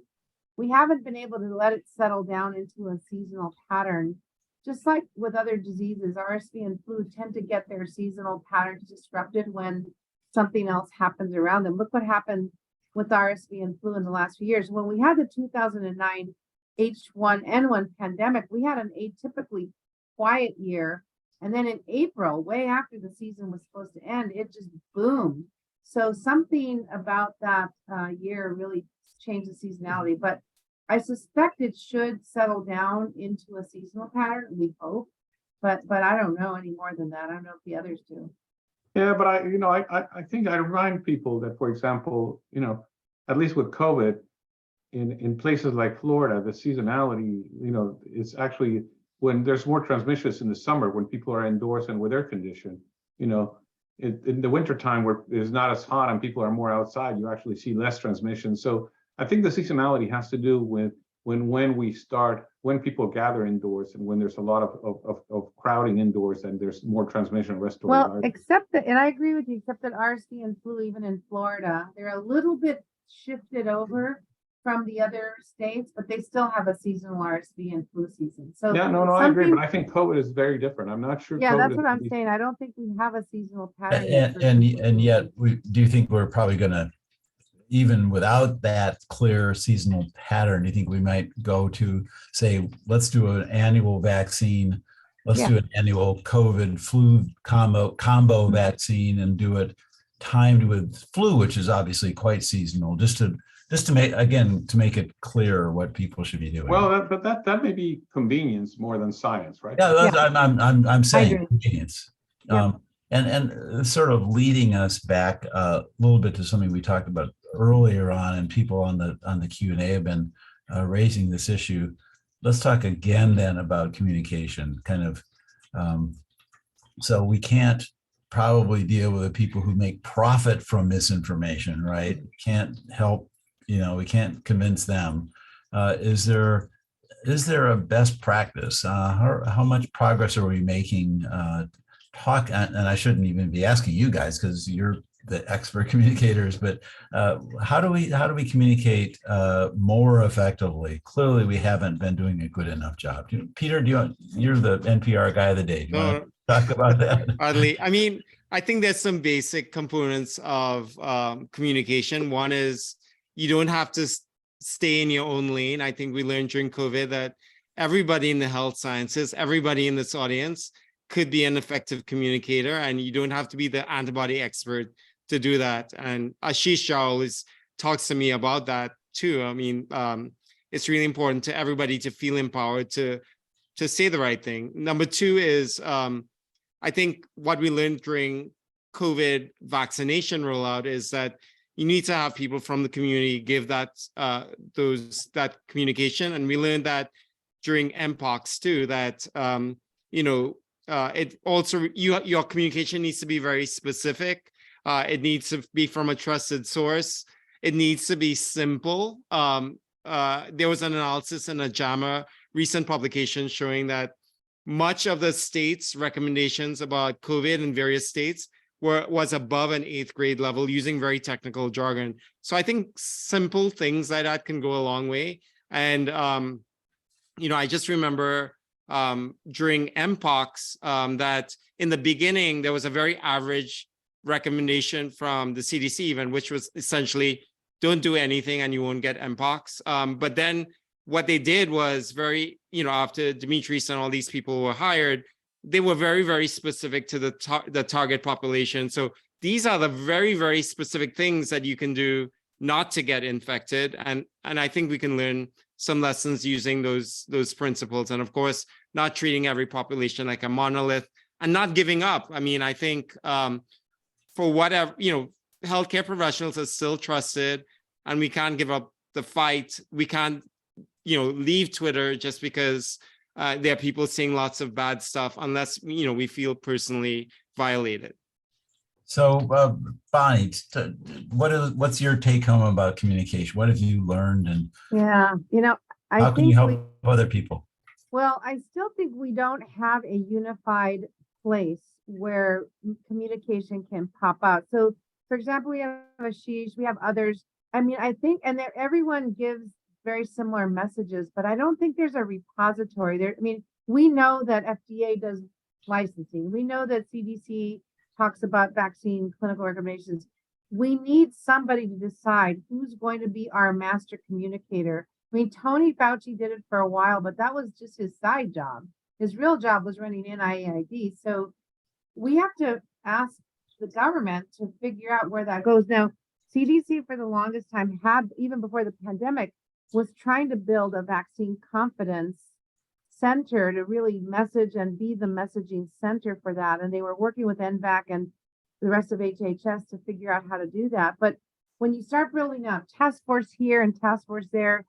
we haven't been able to let it settle down into a seasonal pattern. Just like with other diseases, RSV and flu tend to get their seasonal patterns disrupted when something else happens around them. Look what happened with RSV and flu in the last few years. When we had the 2009 H1N1 pandemic, we had an atypically quiet year. And then in April, way after the season was supposed to end, it just boomed. So something about that year really changed the seasonality. But I suspect it should settle down into a seasonal pattern, we hope. But I don't know any more than that. I don't know if the others do. Yeah, but I think I remind people that, for example, at least with COVID, in places like Florida, the seasonality, is actually when there's more transmissions in the summer, when people are indoors and with air conditioned. In the wintertime where it's not as hot and people are more outside, you actually see less transmission. So I think the seasonality has to do with when people gather indoors and when there's a lot of crowding indoors and there's more transmission of respiratory Well, viruses. except that, and I agree with you, except that RSV and flu, even in Florida, they're a little bit shifted over from the other states, but they still have a seasonal RSV and flu season. So Yeah, no, I agree, but I think COVID is very different. I'm not sure. Yeah, COVID that's what I'm is- saying. I don't think we have a seasonal pattern. yet for and flu. yet, do you think we're probably going to, even without that clear seasonal pattern, do you think we might go to say, let's do an annual vaccine, let's do an annual COVID flu combo vaccine, and do it timed with flu, which is obviously quite seasonal, just to make it clear what people should be doing. Well, but that may be convenience more than science, right? Yeah, I'm saying agree. convenience. Yeah. And sort of leading us back a little bit to something we talked about earlier on, and people on the Q&A have been raising this issue. let's talk again then about communication, kind of. So we can't probably deal with the people who make profit from misinformation, right? Can't help, we can't convince them. Is there a best practice? How much progress are we making? And I shouldn't even be asking you guys because you're the expert communicators, but how do we communicate more effectively? Clearly, we haven't been doing a good enough job. Peter, you're the NPR guy of the day. Do you want to talk about that? Hardly. I mean, I think there's some basic components of communication. One is you don't have to stay in your own lane. I think we learned during COVID that everybody in the health sciences, everybody in this audience could be an effective communicator, and you don't have to be the antibody expert to do that. And Ashish Jha always talks to me about that too. I mean, it's really important to everybody to feel empowered to say the right thing. Number two is, I think what we learned during COVID vaccination rollout is that you need to have people from the community give that communication. And we learned that during MPOX too, that it also your communication needs to be very specific. It needs to be from a trusted source. It needs to be simple. There was an analysis in a JAMA recent publication showing that much of the state's recommendations about COVID in various states was above an 8th grade level using very technical jargon. So I think simple things like that can go a long way. And, I just remember during MPOX that in the beginning, there was a very average recommendation from the CDC even, which was essentially don't do anything and you won't get MPOX. But then what they did was very, after Demetrius and all these people were hired, they were very, very specific to the target population. So these are the very, very specific things that you can do not to get infected. And I think we can learn some lessons using those principles. And of course, not treating every population like a monolith and not giving up. I mean, I think for whatever, healthcare professionals are still trusted and we can't give up the fight. We can't, leave Twitter just because there are people saying lots of bad stuff unless, we feel personally violated. So, Bonnie, what's your take home about communication? What have you learned, and how can you help other people? Well, I still think we don't have a unified place where communication can pop out. So, for example, we have Ashish, we have others. I mean, I think, and everyone gives very similar messages, but I don't think there's a repository there. I mean, we know that FDA does licensing. We know that CDC talks about vaccine clinical recommendations. We need somebody to decide who's going to be our master communicator. I mean, Tony Fauci did it for a while, but that was just his side job. His real job was running NIAID. So we have to ask the government to figure out where that goes. Now, CDC for the longest time had, even before the pandemic, was trying to build a vaccine confidence center to really message and be the messaging center for that. And they were working with NVAC and the rest of HHS to figure out how to do that. But when you start building out task force here and task force there,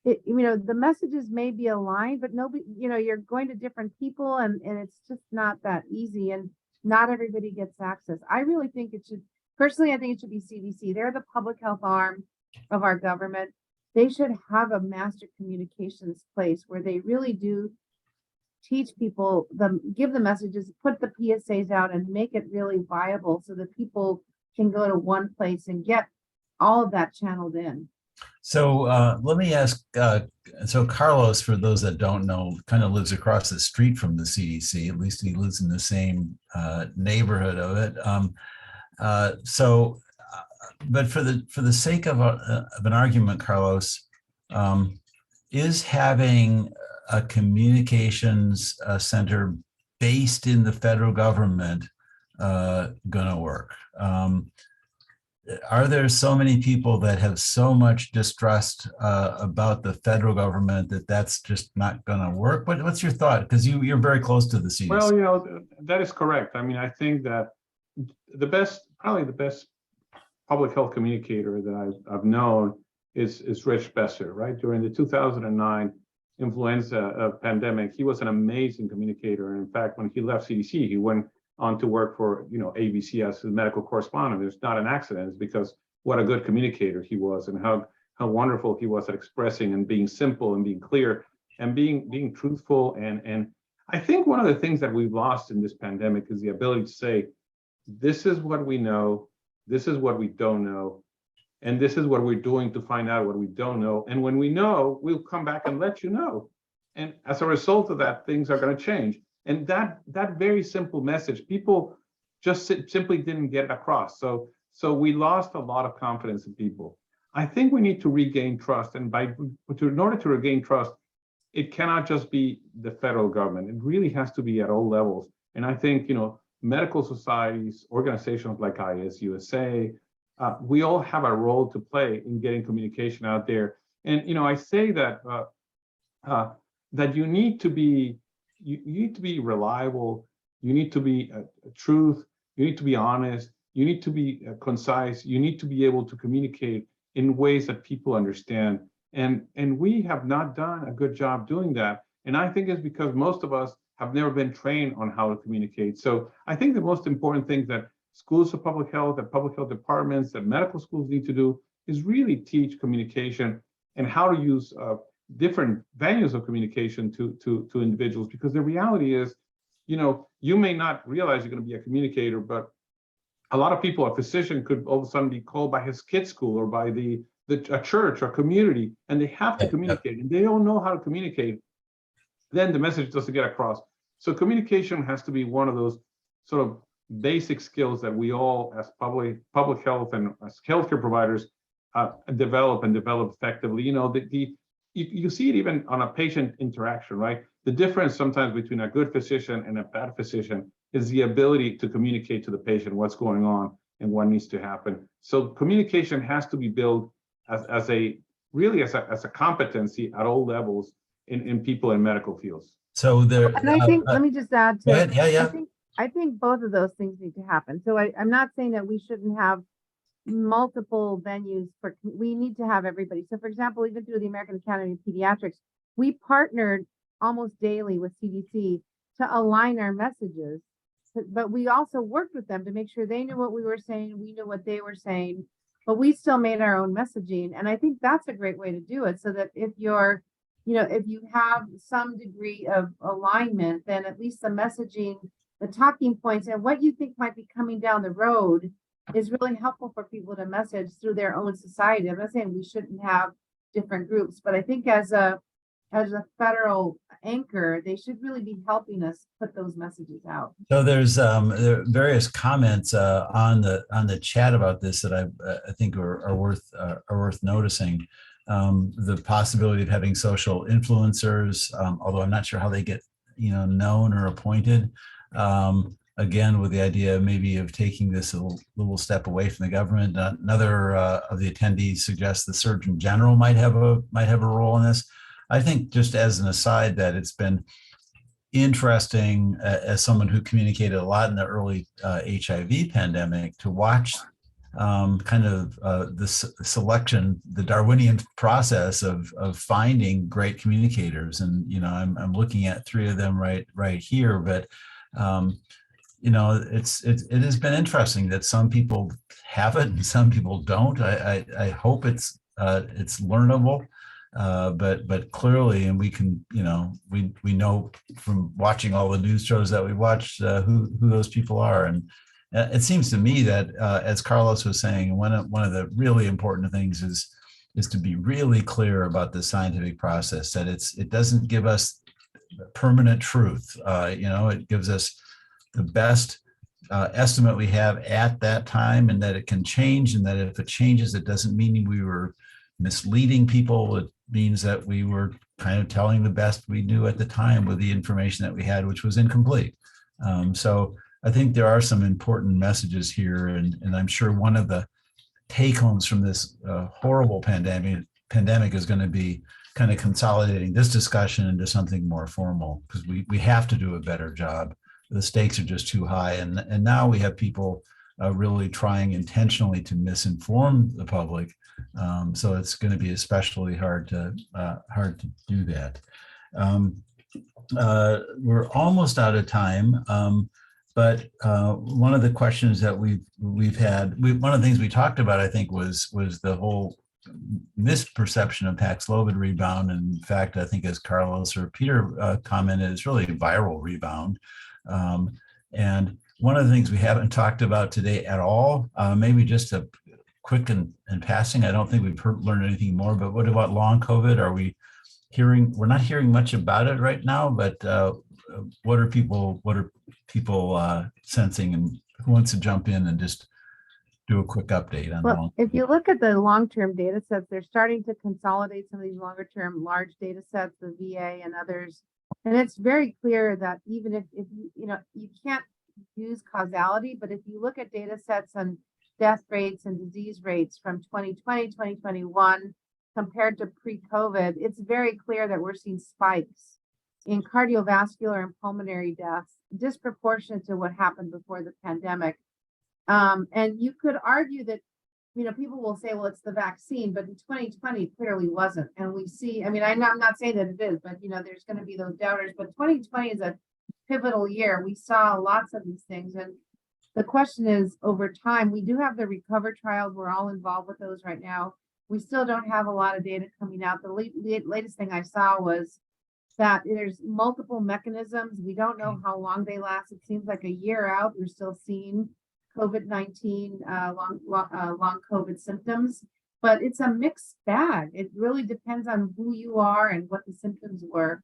the messages may be aligned, but nobody, you're going to different people and it's just not that easy. And not everybody gets access. I really think it should, personally, I think it should be CDC. They're the public health arm of our government. They should have a master communications place where they really do teach people, give the messages, put the PSAs out and make it really viable so that people can go to one place and get all of that channeled in. So let me ask, so Carlos, for those that don't know, kind of lives across the street from the CDC, at least he lives in the same neighborhood of it. But for the sake of an argument, Carlos, is having a communications center based in the federal government going to work? Are there so many people that have so much distrust about the federal government that that's just not going to work? What's your thought? Because you're very close to the CDC. Well, that is correct. I mean, I think that probably the best public health communicator that I've known is Rich Besser, right? During the 2009 influenza pandemic, he was an amazing communicator. And in fact, when he left CDC, he went on to work for ABC as a medical correspondent. There's not an accident. It's because what a good communicator he was, and how wonderful he was at expressing and being simple and being clear and being truthful. And I think one of the things that we've lost in this pandemic is the ability to say, this is what we know, this is what we don't know, and this is what we're doing to find out what we don't know. And when we know, we'll come back and let you know. And as a result of that, things are going to change. And that very simple message, people just simply didn't get it across. So we lost a lot of confidence in people. I think we need to regain trust. And in order to regain trust, it cannot just be the federal government. It really has to be at all levels. And I think, medical societies, organizations like IAS-USA, we all have a role to play in getting communication out there. And, I say that that you need to be reliable, you need to be truth, you need to be honest, you need to be concise, you need to be able to communicate in ways that people understand. And we have not done a good job doing that. And I think it's because most of us have never been trained on how to communicate. So I think the most important thing that schools of public health, that public health departments, that medical schools need to do is really teach communication and how to use different venues of communication to individuals. Because the reality is, you may not realize you're going to be a communicator, but a lot of people, a physician could all of a sudden be called by his kid's school or by a church or community, and they have to communicate, and they don't know how to communicate. Then the message doesn't get across. So communication has to be one of those sort of basic skills that we all, as public health and as healthcare providers, develop effectively. You see it even on a patient interaction, right? The difference sometimes between a good physician and a bad physician is the ability to communicate to the patient what's going on and what needs to happen. So communication has to be built as a competency at all levels in people in medical fields. So there, And I think, let me just add to, go ahead. Yeah. I think both of those things need to happen. So I'm not saying that we shouldn't have multiple venues we need to have everybody. So for example, even through the American Academy of Pediatrics, we partnered almost daily with CDC to align our messages, but we also worked with them to make sure they knew what we were saying, we knew what they were saying, but we still made our own messaging. And I think that's a great way to do it, so that if you have some degree of alignment, then at least the messaging, the talking points, and what you think might be coming down the road is really helpful for people to message through their own society. I'm not saying we shouldn't have different groups, but I think as a federal anchor, they should really be helping us put those messages out. So there are various comments on the chat about this that I think are worth noticing. The possibility of having social influencers, although I'm not sure how they get known or appointed. Again, with the idea maybe of taking this a little step away from the government. Another of the attendees suggests the Surgeon General might have a role in this. I think, just as an aside, that it's been interesting as someone who communicated a lot in the early HIV pandemic to watch the selection, the Darwinian process of finding great communicators. And I'm looking at three of them right here, but it has been interesting that some people have it and some people don't. I hope it's learnable, but clearly, and we can, we know from watching all the news shows that we watched who those people are. And it seems to me that, as Carlos was saying, one of the really important things is to be really clear about the scientific process, that it doesn't give us permanent truth. It gives us the best estimate we have at that time, and that it can change, and that if it changes, it doesn't mean we were misleading people. It means that we were kind of telling the best we knew at the time with the information that we had, which was incomplete. So I think there are some important messages here, and I'm sure one of the take-homes from this horrible pandemic is going to be kind of consolidating this discussion into something more formal, because we have to do a better job. The stakes are just too high, and now we have people really trying intentionally to misinform the public. So it's going to be especially hard to do that. We're almost out of time, but one of the questions that we've had, one of the things we talked about, I think, was the whole misperception of Paxlovid rebound. And in fact, I think as Carlos or Peter commented, it's really a viral rebound. And one of the things we haven't talked about today at all, maybe just a quick and passing, I don't think we've learned anything more, but what about long COVID? Are we hearing, we're not hearing much about it right now, but what are people sensing, and who wants to jump in and just do a quick update on Well, if you look at the long-term data sets, they're starting to consolidate some of these longer-term large data sets, the VA and others. And it's very clear that even if you can't use causality, but if you look at data sets on death rates and disease rates from 2020, 2021, compared to pre-COVID, it's very clear that we're seeing spikes in cardiovascular and pulmonary deaths, disproportionate to what happened before the pandemic. And you could argue that, people will say, well, it's the vaccine, but in 2020 clearly wasn't. And we see, I'm not saying that it is, but there's going to be those doubters, but 2020 is a pivotal year. We saw lots of these things. And the question is, over time, we do have the RECOVER trials. We're all involved with those right now. We still don't have a lot of data coming out. The latest thing I saw was that there's multiple mechanisms. We don't know how long they last. It seems like a year out, we're still seeing COVID-19 long COVID symptoms, but it's a mixed bag. It really depends on who you are and what the symptoms were.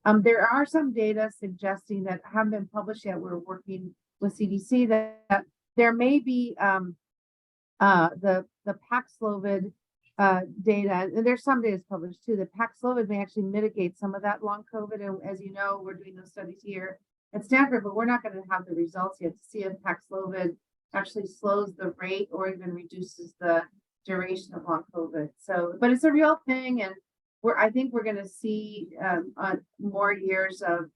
There are some data suggesting that haven't been published yet. We're working with CDC that there may be the Paxlovid data, and there's some data published too, that Paxlovid may actually mitigate some of that long COVID. And as you know, we're doing those studies here at Stanford, but we're not going to have the results yet to see if Paxlovid actually slows the rate or even reduces the duration of long COVID. So, but it's a real thing, and I think we're going to see more years of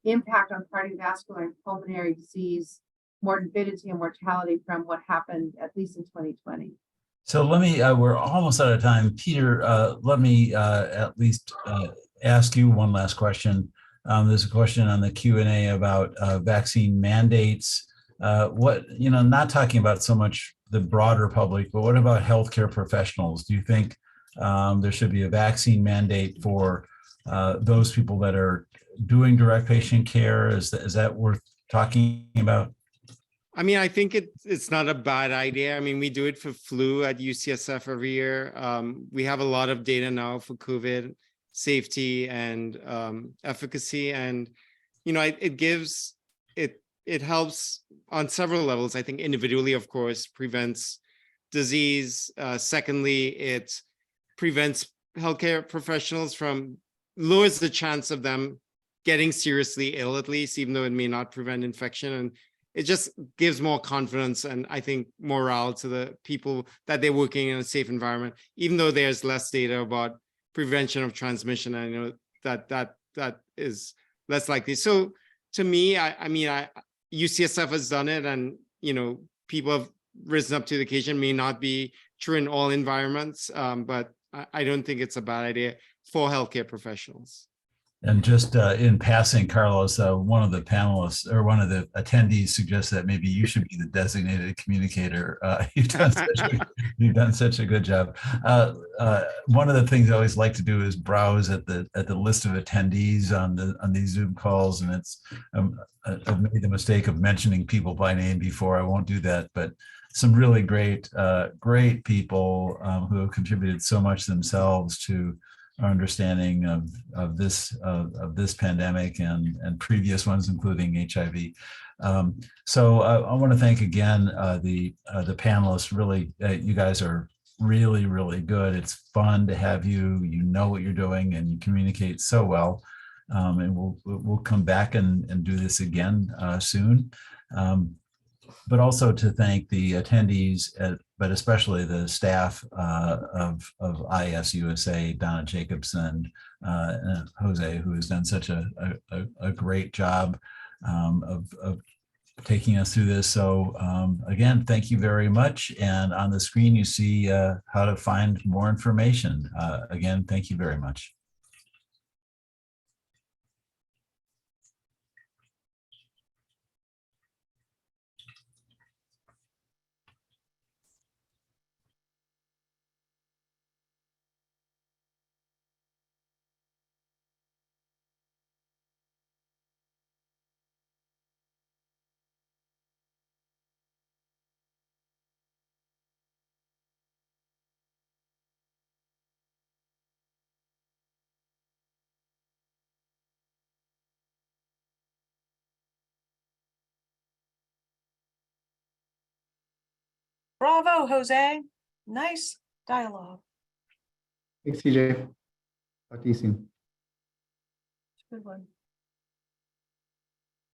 impact on cardiovascular and pulmonary disease, morbidity and mortality from what happened at least in 2020. So let me, we're almost out of time. Peter, let me at least ask you one last question. There's a question on the Q&A about vaccine mandates. Not talking about so much the broader public, but what about healthcare professionals? Do you think there should be a vaccine mandate for those people that are doing direct patient care? Is that worth talking about? I think it's not a bad idea. We do it for flu at UCSF every year. We have a lot of data now for COVID safety and efficacy, and it helps on several levels. I think individually, of course, prevents disease. Secondly, it prevents healthcare professionals from, lowers the chance of them getting seriously ill, at least, even though it may not prevent infection. And it just gives more confidence and I think morale to the people that they're working in a safe environment, even though there's less data about prevention of transmission. I know that is less likely. So to me, UCSF has done it, and people have risen up to the occasion. May not be true in all environments, but I don't think it's a bad idea for healthcare professionals. And just in passing, Carlos, one of the panelists or one of the attendees suggests that maybe you should be the designated communicator. You've done such a good job. One of the things I always like to do is browse at the list of attendees on these Zoom calls, and it's I've made the mistake of mentioning people by name before. I won't do that, but some really great people who have contributed so much themselves to our understanding of this pandemic and previous ones, including HIV. So I want to thank again the panelists. Really, you guys are really, really good. It's fun to have you. You know what you're doing, and you communicate so well. And we'll come back and do this again soon. But also to thank the attendees, but especially the staff of IAS-USA, Donna Jacobson, and Jose, who has done such a great job of taking us through this. So again, thank you very much. And on the screen, you see how to find more information. Again, thank you very much. Bravo, Jose. Nice dialogue. Thanks, CJ. Talk to you soon. Good one.